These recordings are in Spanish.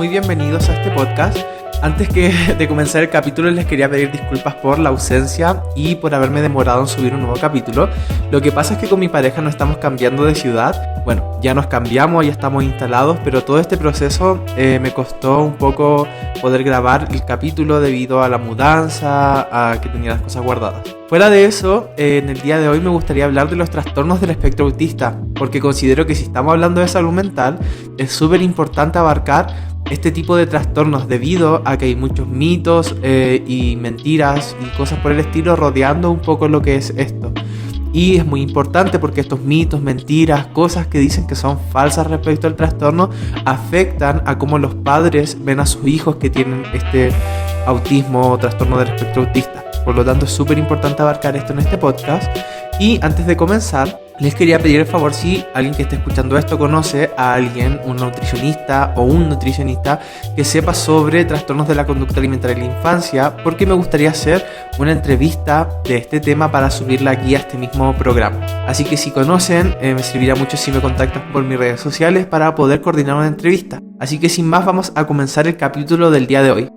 muy bienvenidos a este podcast. Antes de comenzar el capítulo les quería pedir disculpas por la ausencia y por haberme demorado en subir un nuevo capítulo. Lo que pasa es que con mi pareja nos estamos cambiando de ciudad. Bueno, ya nos cambiamos, ya estamos instalados, pero todo este proceso me costó un poco poder grabar el capítulo debido a la mudanza, a que tenía las cosas guardadas. Fuera de eso, en el día de hoy me gustaría hablar de los trastornos del espectro autista, porque considero que si estamos hablando de salud mental, es súper importante abarcar este tipo de trastornos debido a que hay muchos mitos y mentiras y cosas por el estilo rodeando un poco lo que es esto. Y es muy importante porque estos mitos, mentiras, cosas que dicen que son falsas respecto al trastorno afectan a cómo los padres ven a sus hijos que tienen este autismo o trastorno del espectro autista. Por lo tanto es súper importante abarcar esto en este podcast. Y antes de comenzar, les quería pedir el favor si alguien que esté escuchando esto conoce a alguien, un nutricionista o un nutricionista que sepa sobre trastornos de la conducta alimentaria en la infancia, porque me gustaría hacer una entrevista de este tema para subirla aquí a este mismo programa. Así que si conocen, me serviría mucho si me contactan por mis redes sociales para poder coordinar una entrevista. Así que sin más vamos a comenzar el capítulo del día de hoy.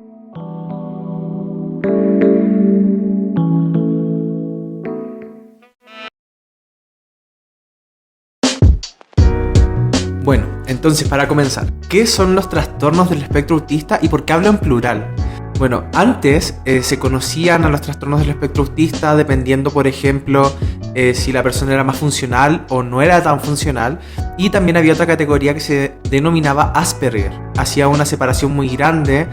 Bueno, entonces para comenzar, ¿qué son los trastornos del espectro autista y por qué hablo en plural? Bueno, antes se conocían a los trastornos del espectro autista dependiendo, por ejemplo, si la persona era más funcional o no era tan funcional. Y también había otra categoría que se denominaba Asperger. Hacía una separación muy grande,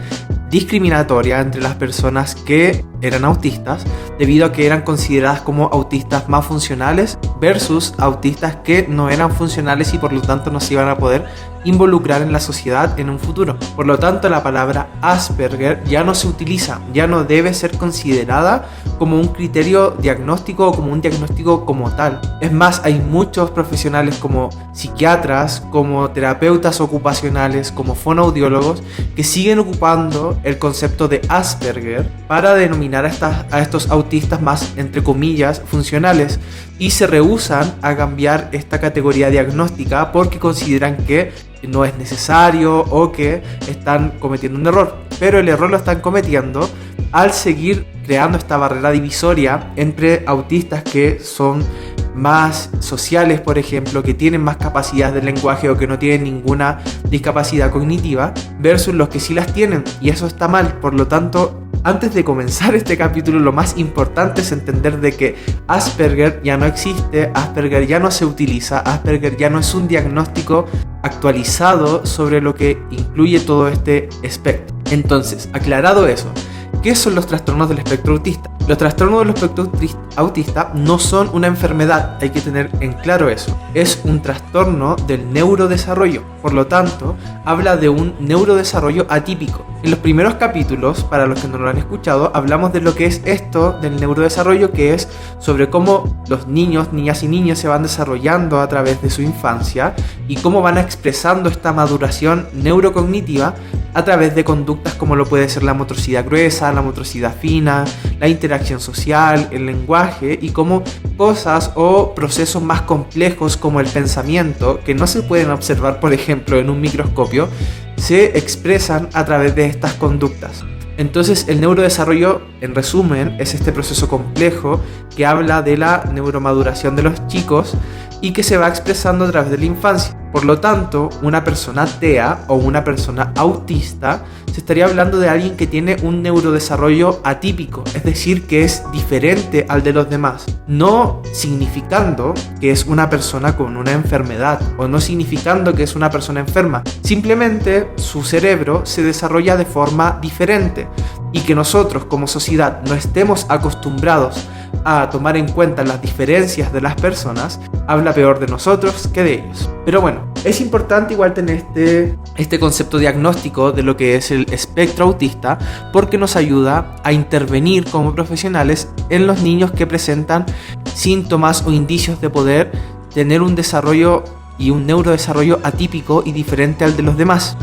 discriminatoria entre las personas que eran autistas debido a que eran consideradas como autistas más funcionales versus autistas que no eran funcionales y por lo tanto no se iban a poder involucrar en la sociedad en un futuro. Por lo tanto, la palabra Asperger ya no se utiliza, ya no debe ser considerada como un criterio diagnóstico o como un diagnóstico como tal. Es más, hay muchos profesionales como psiquiatras, como terapeutas ocupacionales, como fonoaudiólogos que siguen ocupando el concepto de Asperger para denominar a estos autistas más, entre comillas, funcionales, y se rehúsan a cambiar esta categoría diagnóstica porque consideran que no es necesario o que están cometiendo un error. Pero el error lo están cometiendo al seguir creando esta barrera divisoria entre autistas que son más sociales, por ejemplo, que tienen más capacidades de lenguaje o que no tienen ninguna discapacidad cognitiva, versus los que sí las tienen, y eso está mal. Por lo tanto, antes de comenzar este capítulo, lo más importante es entender de que Asperger ya no existe, Asperger ya no se utiliza, Asperger ya no es un diagnóstico actualizado sobre lo que incluye todo este espectro. Entonces, aclarado eso, ¿qué son los trastornos del espectro autista? Los trastornos del espectro autista no son una enfermedad, hay que tener en claro eso. Es un trastorno del neurodesarrollo, por lo tanto, habla de un neurodesarrollo atípico. En los primeros capítulos, para los que no lo han escuchado, hablamos de lo que es esto del neurodesarrollo, que es sobre cómo los niños, niñas y niños se van desarrollando a través de su infancia y cómo van expresando esta maduración neurocognitiva a través de conductas como lo puede ser la motricidad gruesa, la motricidad fina, la interacción social, el lenguaje y cómo cosas o procesos más complejos como el pensamiento, que no se pueden observar por ejemplo en un microscopio, se expresan a través de estas conductas. Entonces el neurodesarrollo, en resumen, es este proceso complejo que habla de la neuromaduración de los chicos y que se va expresando a través de la infancia. Por lo tanto, una persona TEA o una persona autista se estaría hablando de alguien que tiene un neurodesarrollo atípico, es decir, que es diferente al de los demás, no significando que es una persona con una enfermedad o no significando que es una persona enferma, simplemente su cerebro se desarrolla de forma diferente y que nosotros como sociedad no estemos acostumbrados a tomar en cuenta las diferencias de las personas, habla peor de nosotros que de ellos. Pero bueno, es importante igual tener este concepto diagnóstico de lo que es el espectro autista porque nos ayuda a intervenir como profesionales en los niños que presentan síntomas o indicios de poder tener un desarrollo y un neurodesarrollo atípico y diferente al de los demás.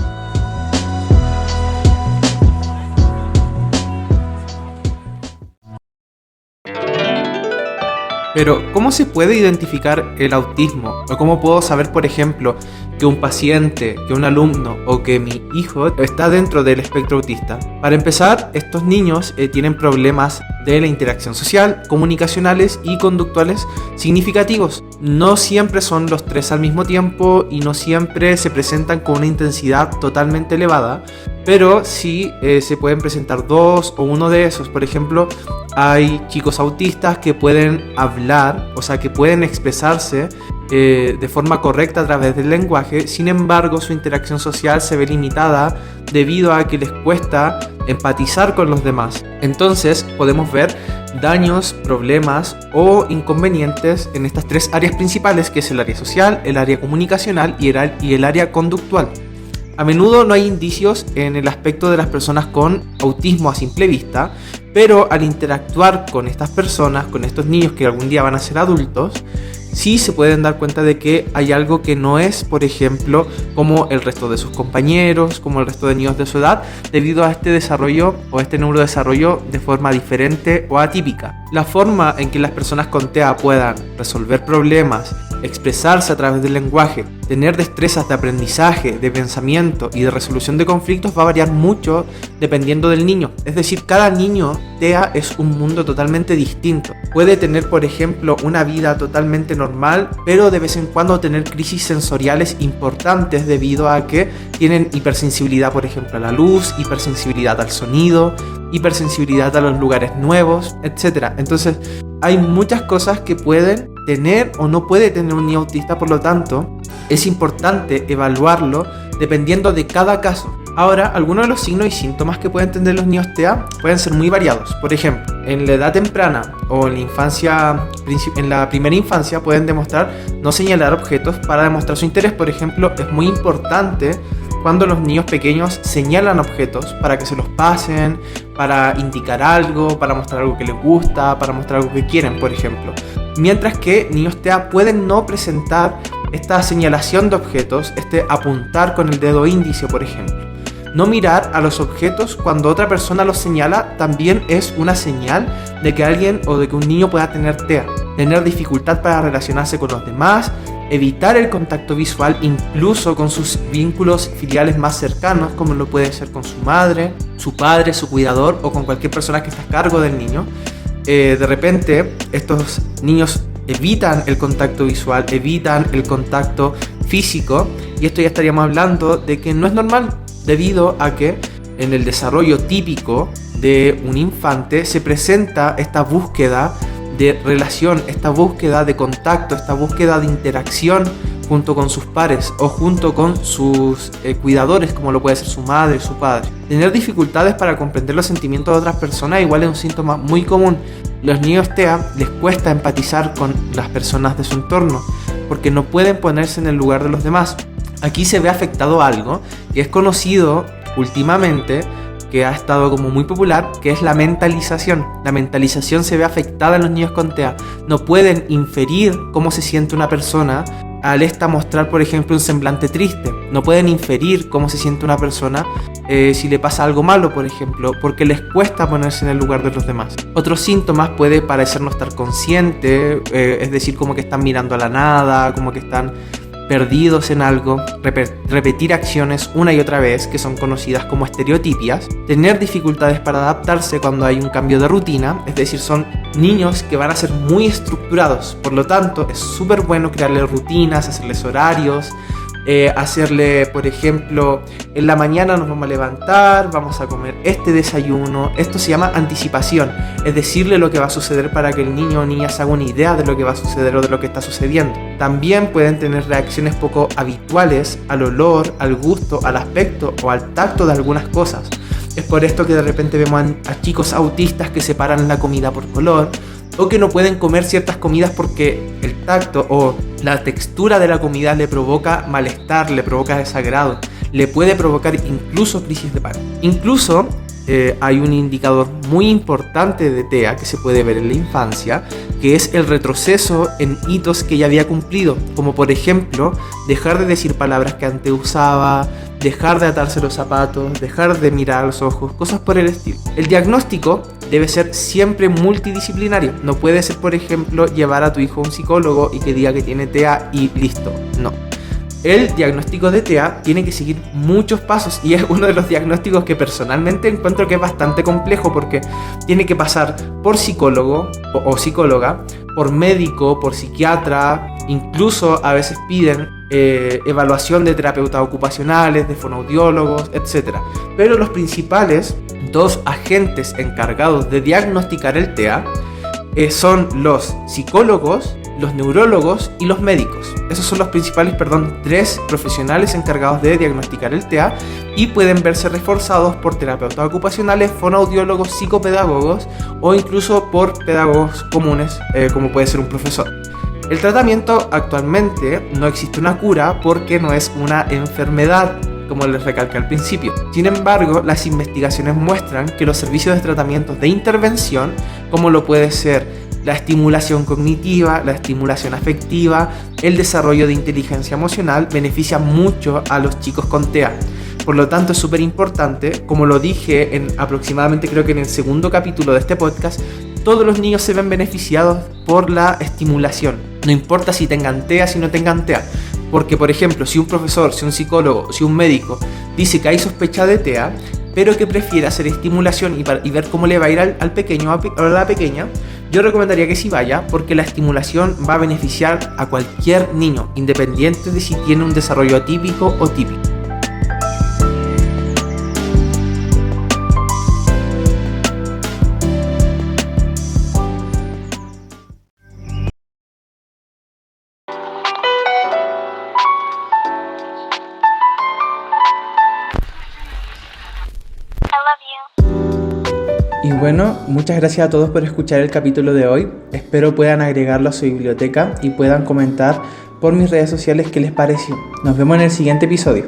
Pero, ¿cómo se puede identificar el autismo? ¿O cómo puedo saber, por ejemplo, que un paciente, que un alumno o que mi hijo está dentro del espectro autista? Para empezar, estos niños tienen problemas de la interacción social, comunicacionales y conductuales significativos. No siempre son los tres al mismo tiempo y no siempre se presentan con una intensidad totalmente elevada, pero sí se pueden presentar dos o uno de esos. Por ejemplo, hay chicos autistas que pueden hablar, o sea, que pueden expresarse de forma correcta a través del lenguaje. Sin embargo, su interacción social se ve limitada debido a que les cuesta empatizar con los demás. Entonces, podemos ver daños, problemas o inconvenientes en estas tres áreas principales, que es el área social, el área comunicacional y el área conductual. A menudo no hay indicios en el aspecto de las personas con autismo a simple vista, pero al interactuar con estas personas, con estos niños que algún día van a ser adultos, sí se pueden dar cuenta de que hay algo que no es, por ejemplo, como el resto de sus compañeros, como el resto de niños de su edad, debido a este desarrollo o este neurodesarrollo de forma diferente o atípica. La forma en que las personas con TEA puedan resolver problemas, expresarse a través del lenguaje, tener destrezas de aprendizaje, de pensamiento y de resolución de conflictos va a variar mucho dependiendo del niño. Es decir, cada niño TEA es un mundo totalmente distinto. Puede tener, por ejemplo, una vida totalmente normal, pero de vez en cuando tener crisis sensoriales importantes debido a que tienen hipersensibilidad, por ejemplo, a la luz, hipersensibilidad al sonido, hipersensibilidad a los lugares nuevos, etc. Entonces, hay muchas cosas que pueden tener o no puede tener un niño autista, por lo tanto, es importante evaluarlo dependiendo de cada caso. Ahora, algunos de los signos y síntomas que pueden tener los niños TEA pueden ser muy variados. Por ejemplo, en la edad temprana o en la infancia, en la primera infancia, pueden demostrar no señalar objetos para demostrar su interés. Por ejemplo, es muy importante cuando los niños pequeños señalan objetos para que se los pasen, para indicar algo, para mostrar algo que les gusta, para mostrar algo que quieren, por ejemplo. Mientras que niños TEA pueden no presentar esta señalación de objetos, este apuntar con el dedo índice, por ejemplo. No mirar a los objetos cuando otra persona los señala también es una señal de que alguien o de que un niño pueda tener TEA. Tener dificultad para relacionarse con los demás, evitar el contacto visual incluso con sus vínculos filiales más cercanos, como lo puede ser con su madre, su padre, su cuidador o con cualquier persona que está a cargo del niño. De repente estos niños evitan el contacto visual, evitan el contacto físico, y esto ya estaríamos hablando de que no es normal, debido a que en el desarrollo típico de un infante se presenta esta búsqueda de relación, esta búsqueda de contacto, esta búsqueda de interacción junto con sus pares o junto con sus cuidadores, como lo puede ser su madre, su padre. Tener dificultades para comprender los sentimientos de otras personas igual es un síntoma muy común. Los niños TEA les cuesta empatizar con las personas de su entorno porque no pueden ponerse en el lugar de los demás. Aquí se ve afectado algo que es conocido últimamente, que ha estado como muy popular, que es la mentalización. La mentalización se ve afectada en los niños con TEA. No pueden inferir cómo se siente una persona al mostrar, por ejemplo, un semblante triste. No pueden inferir cómo se siente una persona si le pasa algo malo, por ejemplo, porque les cuesta ponerse en el lugar de los demás. Otros síntomas puede parecer no estar consciente, es decir, como que están mirando a la nada, como que están perdidos en algo, repetir acciones una y otra vez, que son conocidas como estereotipias, tener dificultades para adaptarse cuando hay un cambio de rutina, es decir, son niños que van a ser muy estructurados, por lo tanto es súper bueno crearles rutinas, hacerles horarios, hacerle, por ejemplo, en la mañana nos vamos a levantar, vamos a comer este desayuno. Esto se llama anticipación, es decirle lo que va a suceder para que el niño o niña se haga una idea de lo que va a suceder o de lo que está sucediendo. También pueden tener reacciones poco habituales al olor, al gusto, al aspecto o al tacto de algunas cosas. Es por esto que de repente vemos a chicos autistas que separan la comida por color, o que no pueden comer ciertas comidas porque el tacto o la textura de la comida le provoca malestar, le provoca desagrado, le puede provocar incluso crisis de pánico. Incluso hay un indicador muy importante de TEA que se puede ver en la infancia, que es el retroceso en hitos que ya había cumplido, como por ejemplo dejar de decir palabras que antes usaba, dejar de atarse los zapatos, dejar de mirar a los ojos, cosas por el estilo. El diagnóstico debe ser siempre multidisciplinario. No puede ser, por ejemplo, llevar a tu hijo a un psicólogo y que diga que tiene TEA y listo. No. El diagnóstico de TEA tiene que seguir muchos pasos y es uno de los diagnósticos que personalmente encuentro que es bastante complejo porque tiene que pasar por psicólogo o psicóloga, por médico, por psiquiatra, incluso a veces piden evaluación de terapeutas ocupacionales, de fonoaudiólogos, etc. Pero los principales dos agentes encargados de diagnosticar el TEA son los psicólogos, los neurólogos y los médicos. Esos son los principales, tres profesionales encargados de diagnosticar el TEA y pueden verse reforzados por terapeutas ocupacionales, fonoaudiólogos, psicopedagogos o incluso por pedagogos comunes, como puede ser un profesor. El tratamiento actualmente no existe una cura porque no es una enfermedad, como les recalqué al principio. Sin embargo, las investigaciones muestran que los servicios de tratamientos de intervención, como lo puede ser la estimulación cognitiva, la estimulación afectiva, el desarrollo de inteligencia emocional, beneficia mucho a los chicos con TEA. Por lo tanto, es súper importante, como lo dije en aproximadamente creo que en el segundo capítulo de este podcast, todos los niños se ven beneficiados por la estimulación. No importa si tengan TEA, si no tengan TEA. Porque, por ejemplo, si un profesor, si un psicólogo, si un médico dice que hay sospecha de TEA, pero que prefiere hacer estimulación y ver cómo le va a ir al pequeño o a la pequeña, yo recomendaría que sí vaya, porque la estimulación va a beneficiar a cualquier niño, independiente de si tiene un desarrollo atípico o típico. Y bueno, muchas gracias a todos por escuchar el capítulo de hoy. Espero puedan agregarlo a su biblioteca y puedan comentar por mis redes sociales qué les pareció. Nos vemos en el siguiente episodio.